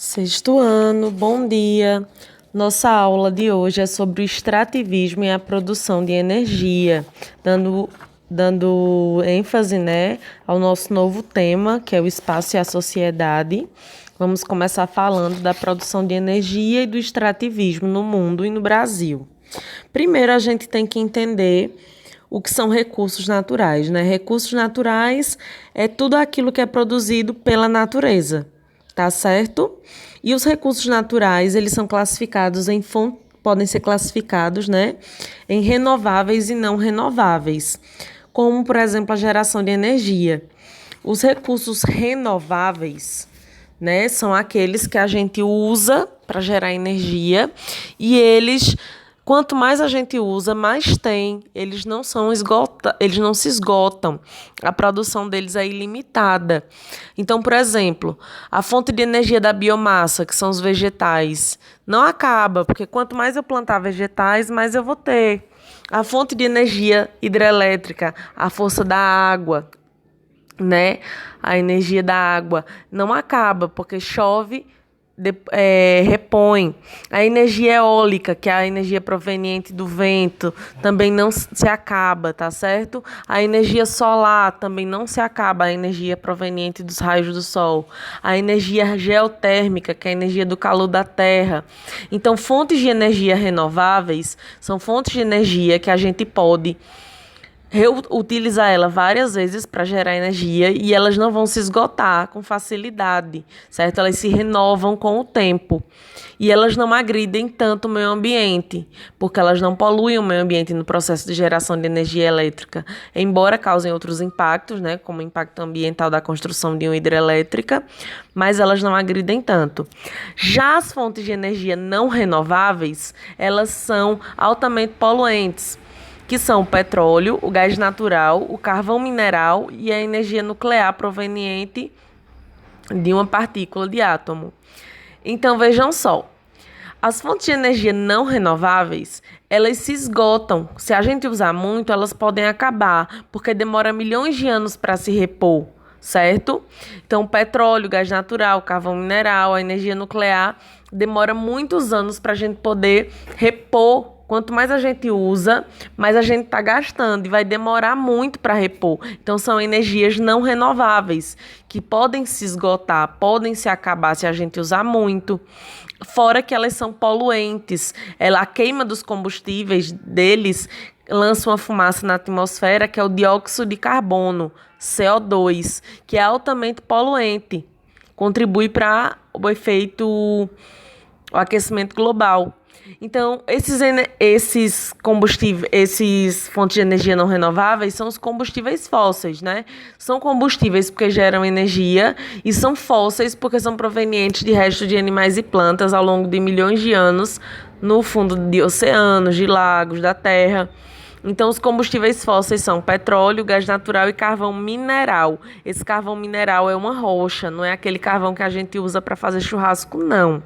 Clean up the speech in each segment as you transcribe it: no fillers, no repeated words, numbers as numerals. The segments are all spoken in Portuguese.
Sexto ano, bom dia. Nossa aula de hoje é sobre o extrativismo e a produção de energia, dando ênfase, ao nosso novo tema, que é o espaço e a sociedade. Vamos começar falando da produção de energia e do extrativismo no mundo e no Brasil. Primeiro, a gente tem que entender o que são recursos naturais, né? Recursos naturais é tudo aquilo que é produzido pela natureza. Tá certo? E os recursos naturais, eles são classificados podem ser classificados, em renováveis e não renováveis, como, por exemplo, a geração de energia. Os recursos renováveis, são aqueles que a gente usa para gerar energia e quanto mais a gente usa, mais tem. Eles não se esgotam. A produção deles é ilimitada. Então, por exemplo, a fonte de energia da biomassa, que são os vegetais, não acaba, porque quanto mais eu plantar vegetais, mais eu vou ter. A fonte de energia hidrelétrica, a força da água, a energia da água não acaba, porque chove, repõe. A energia eólica, que é a energia proveniente do vento, também não se acaba, tá certo? A energia solar também não se acaba, a energia proveniente dos raios do sol. A energia geotérmica, que é a energia do calor da terra. Então, fontes de energia renováveis são fontes de energia que a gente pode utilizar ela várias vezes para gerar energia e elas não vão se esgotar com facilidade, certo? Elas se renovam com o tempo e elas não agridem tanto o meio ambiente, porque elas não poluem o meio ambiente no processo de geração de energia elétrica, embora causem outros impactos, como o impacto ambiental da construção de uma hidrelétrica, mas elas não agridem tanto. Já as fontes de energia não renováveis, elas são altamente poluentes, que são o petróleo, o gás natural, o carvão mineral e a energia nuclear proveniente de uma partícula de átomo. Então, vejam só, as fontes de energia não renováveis, elas se esgotam. Se a gente usar muito, elas podem acabar, porque demora milhões de anos para se repor, certo? Então, o petróleo, o gás natural, o carvão mineral, a energia nuclear, demora muitos anos para a gente poder repor. Quanto mais a gente usa, mais a gente está gastando e vai demorar muito para repor. Então, são energias não renováveis, que podem se esgotar, podem se acabar se a gente usar muito. Fora que elas são poluentes. A queima dos combustíveis deles lança uma fumaça na atmosfera, que é o dióxido de carbono, CO2, que é altamente poluente. Contribui para o aquecimento global. Então, esses fontes de energia não renováveis são os combustíveis fósseis, São combustíveis porque geram energia e são fósseis porque são provenientes de restos de animais e plantas ao longo de milhões de anos no fundo de oceanos, de lagos, da terra. Então, os combustíveis fósseis são petróleo, gás natural e carvão mineral. Esse carvão mineral é uma rocha, não é aquele carvão que a gente usa para fazer churrasco, não.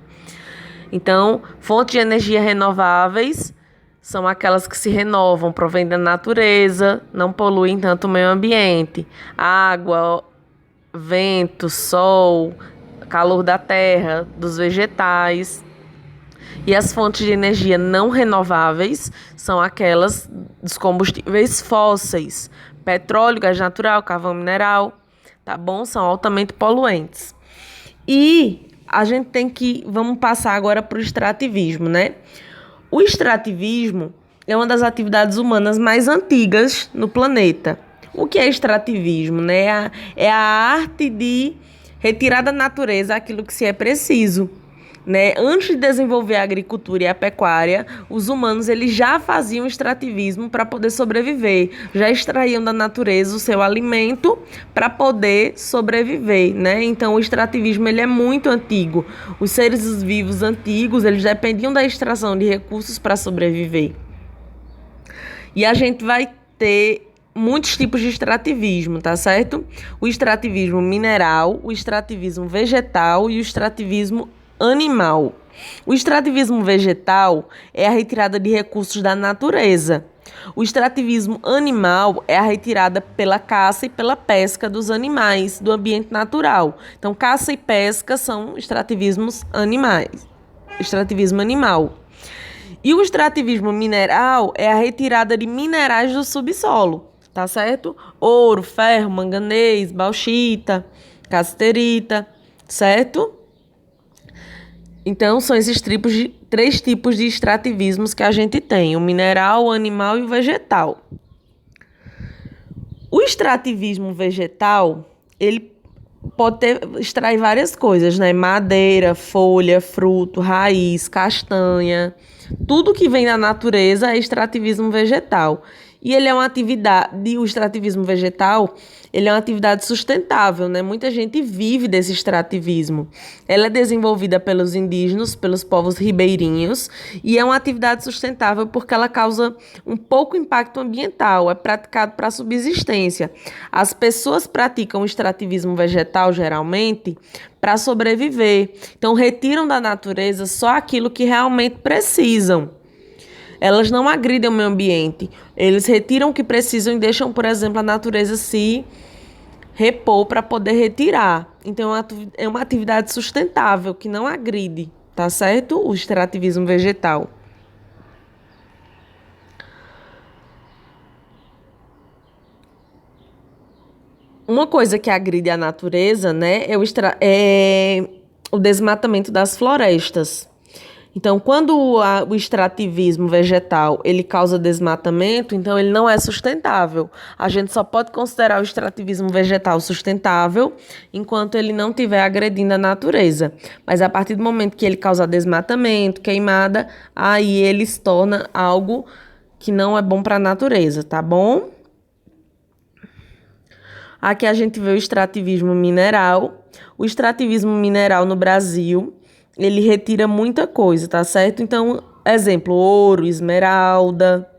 Então, fontes de energia renováveis são aquelas que se renovam, provêm da natureza, não poluem tanto o meio ambiente. Água, vento, sol, calor da terra, dos vegetais. E as fontes de energia não renováveis são aquelas dos combustíveis fósseis. Petróleo, gás natural, carvão mineral, tá bom? São altamente poluentes. E vamos passar agora para o extrativismo, O extrativismo é uma das atividades humanas mais antigas no planeta. O que é extrativismo, É a arte de retirar da natureza aquilo que se é preciso, Antes de desenvolver a agricultura e a pecuária, os humanos eles já faziam extrativismo para poder sobreviver, já extraíam da natureza o seu alimento para poder sobreviver, Então, o extrativismo ele é muito antigo. Os seres vivos antigos eles dependiam da extração de recursos para sobreviver. E a gente vai ter muitos tipos de extrativismo, tá certo? O extrativismo mineral, o extrativismo vegetal e o extrativismo animal. O extrativismo vegetal é a retirada de recursos da natureza. O extrativismo animal é a retirada pela caça e pela pesca dos animais do ambiente natural. Então, caça e pesca são extrativismos animais. Extrativismo animal. E o extrativismo mineral é a retirada de minerais do subsolo, tá certo? Ouro, ferro, manganês, bauxita, cassiterita, certo? Então, são esses três tipos de extrativismos que a gente tem: o mineral, o animal e o vegetal. O extrativismo vegetal, ele pode extrair várias coisas, né? Madeira, folha, fruto, raiz, castanha. Tudo que vem da natureza é extrativismo vegetal. E ele é uma atividade, o extrativismo vegetal, ele é uma atividade sustentável, né? Muita gente vive desse extrativismo. Ela é desenvolvida pelos indígenas, pelos povos ribeirinhos, e é uma atividade sustentável porque ela causa um pouco impacto ambiental, é praticado para subsistência. As pessoas praticam o extrativismo vegetal, geralmente, para sobreviver. Então, retiram da natureza só aquilo que realmente precisam. Elas não agridem o meio ambiente. Eles retiram o que precisam e deixam, por exemplo, a natureza se repor para poder retirar. Então, é uma atividade sustentável, que não agride, tá certo? O extrativismo vegetal. Uma coisa que agride a natureza, né, é o desmatamento das florestas. Então, quando o extrativismo vegetal ele causa desmatamento, então ele não é sustentável. A gente só pode considerar o extrativismo vegetal sustentável enquanto ele não estiver agredindo a natureza. Mas a partir do momento que ele causa desmatamento, queimada, aí ele se torna algo que não é bom para a natureza, tá bom? Aqui a gente vê o extrativismo mineral. O extrativismo mineral no Brasil, ele retira muita coisa, tá certo? Então, exemplo, ouro, esmeralda.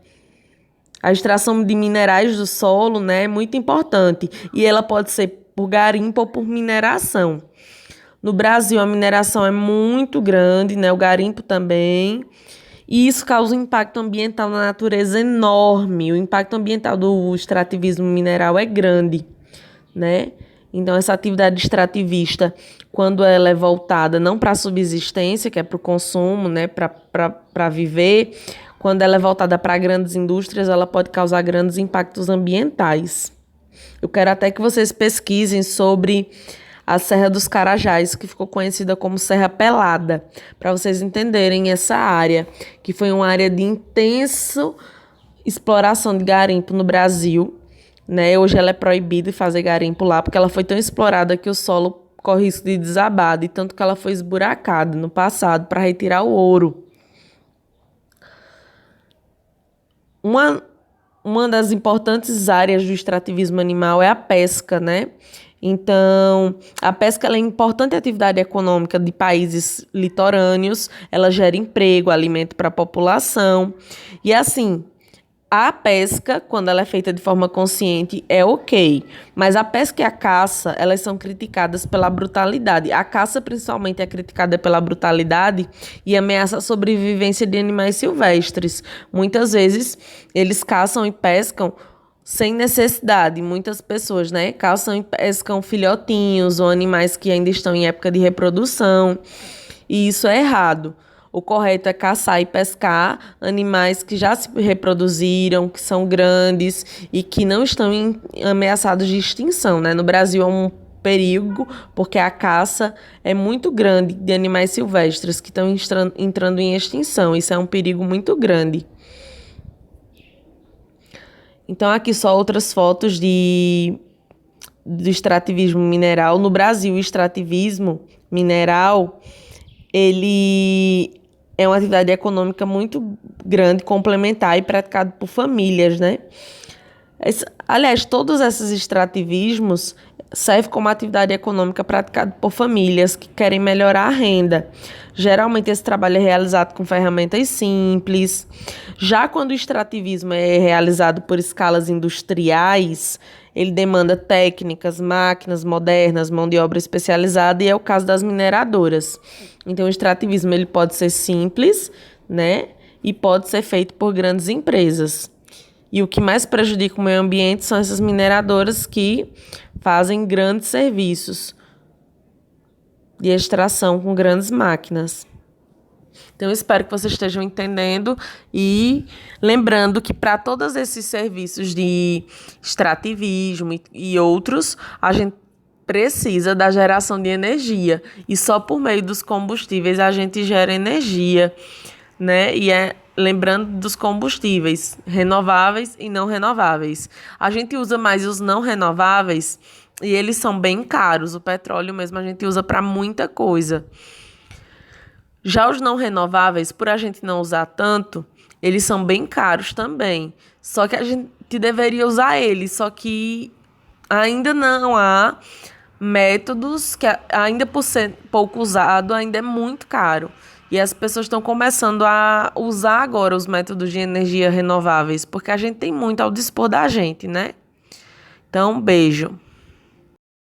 A extração de minerais do solo, né, é muito importante. E ela pode ser por garimpo ou por mineração. No Brasil, a mineração é muito grande, né, o garimpo também. E isso causa um impacto ambiental na natureza enorme. O impacto ambiental do extrativismo mineral é grande, né? Então, essa atividade extrativista, quando ela é voltada não para a subsistência, que é para o consumo, né, para viver, quando ela é voltada para grandes indústrias, ela pode causar grandes impactos ambientais. Eu quero até que vocês pesquisem sobre a Serra dos Carajás, que ficou conhecida como Serra Pelada, para vocês entenderem essa área, que foi uma área de intensa exploração de garimpo no Brasil, né? Hoje ela é proibida de fazer garimpo lá, porque ela foi tão explorada que o solo corre risco de desabar, e tanto que ela foi esburacada no passado para retirar o ouro. Uma das importantes áreas do extrativismo animal é a pesca, né? Então, a pesca ela é importante atividade econômica de países litorâneos, ela gera emprego, alimento para a população. E assim, a pesca, quando ela é feita de forma consciente, é ok. Mas a pesca e a caça, elas são criticadas pela brutalidade. A caça, principalmente, é criticada pela brutalidade e ameaça a sobrevivência de animais silvestres. Muitas vezes, eles caçam e pescam sem necessidade. Muitas pessoas, né, caçam e pescam filhotinhos ou animais que ainda estão em época de reprodução. E isso é errado. O correto é caçar e pescar animais que já se reproduziram, que são grandes e que não estão ameaçados de extinção, né? No Brasil é um perigo porque a caça é muito grande de animais silvestres que estão entrando em extinção. Isso é um perigo muito grande. Então, aqui só outras fotos do extrativismo mineral. No Brasil, o extrativismo mineral, ele é uma atividade econômica muito grande, complementar e praticada por famílias, né? Aliás, todos esses extrativismos servem como atividade econômica praticada por famílias que querem melhorar a renda. Geralmente, esse trabalho é realizado com ferramentas simples. Já quando o extrativismo é realizado por escalas industriais, ele demanda técnicas, máquinas modernas, mão de obra especializada, e é o caso das mineradoras. Então, o extrativismo ele pode ser simples, né? E pode ser feito por grandes empresas. E o que mais prejudica o meio ambiente são essas mineradoras que fazem grandes serviços de extração com grandes máquinas. Então, eu espero que vocês estejam entendendo e lembrando que para todos esses serviços de extrativismo e outros, a gente precisa da geração de energia. E só por meio dos combustíveis a gente gera energia, né? E lembrando dos combustíveis renováveis e não renováveis. A gente usa mais os não renováveis e eles são bem caros. O petróleo mesmo a gente usa para muita coisa. Já os não renováveis, por a gente não usar tanto, eles são bem caros também. Só que a gente deveria usar eles, só que ainda não há métodos, que ainda por ser pouco usado, ainda é muito caro. E as pessoas estão começando a usar agora os métodos de energia renováveis, porque a gente tem muito ao dispor da gente, né? Então, beijo.